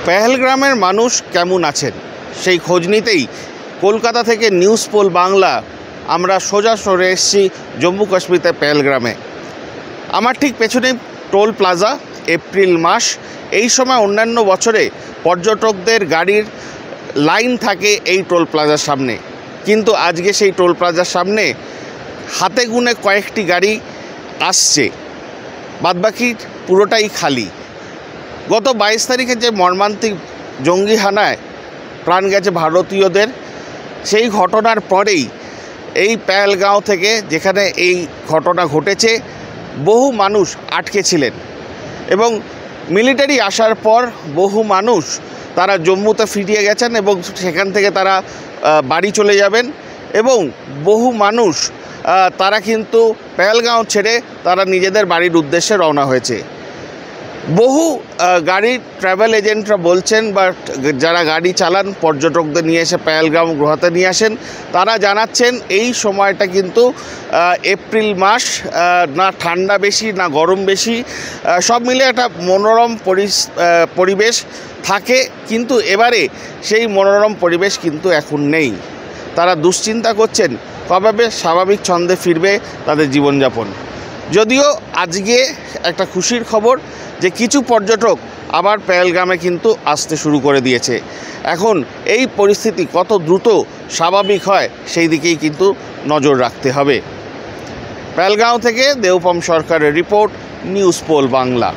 পেহেলগ্রামের মানুষ কেমন আছেন সেই খোঁজ নিতেই কলকাতা থেকে নিউজ পোল বাংলা আমরা সোজা সরে এসেছি জম্মু কাশ্মীরতে পেহেলগ্রামে। আমার ঠিক পেছনে টোল প্লাজা। এপ্রিল মাস, এই সময় অন্যান্য বছরে পর্যটকদের গাড়ির লাইন থাকে এই টোল প্লাজার সামনে, কিন্তু আজকে সেই টোল প্লাজার সামনে হাতে গুনে কয়েকটি গাড়ি আসছে, বাদবাকি পুরোটাই খালি। গত 22 তারিখে যে মর্মান্তিক জঙ্গি হানায় প্রাণ গেছে ভারতীয়দের, সেই ঘটনার পরেই এই পেহেলগাঁও থেকে, যেখানে এই ঘটনা ঘটেছে, বহু মানুষ আটকে ছিলেন এবং মিলিটারি আসার পর বহু মানুষ তারা জম্মুতে ফিরিয়ে গেছেন এবং সেখান থেকে তারা বাড়ি চলে যাবেন এবং বহু মানুষ তারা কিন্তু পেহেলগাঁও ছেড়ে তারা নিজেদের বাড়ির উদ্দেশ্যে রওনা হয়েছে। বহু গাড়ির ট্রাভেল এজেন্টরা বলছেন বা যারা গাড়ি চালান পর্যটকদের নিয়ে এসে পেহেলগাঁও ঘোরাতে নিয়ে আসেন, তারা জানাচ্ছেন এই সময়টা কিন্তু এপ্রিল মাস, না ঠান্ডা বেশি না গরম বেশি, সব মিলে একটা মনোরম পরিবেশ থাকে, কিন্তু এবারে সেই মনোরম পরিবেশ কিন্তু এখন নেই। তারা দুশ্চিন্তা করছেন কবে স্বাভাবিক ছন্দে ফিরবে তাদের জীবনযাপন। যদিও আজকে একটা খুশির খবর যে কিছু পর্যটক আবার পেহেলগ্রামে কিন্তু আসতে শুরু করে দিয়েছে। এখন এই পরিস্থিতি কত দ্রুত স্বাভাবিক হয় সেই দিকেই কিন্তু নজর রাখতে হবে। পেহেলগাঁও থেকে দেওপম সরকারের রিপোর্ট, নিউজ পোল বাংলা।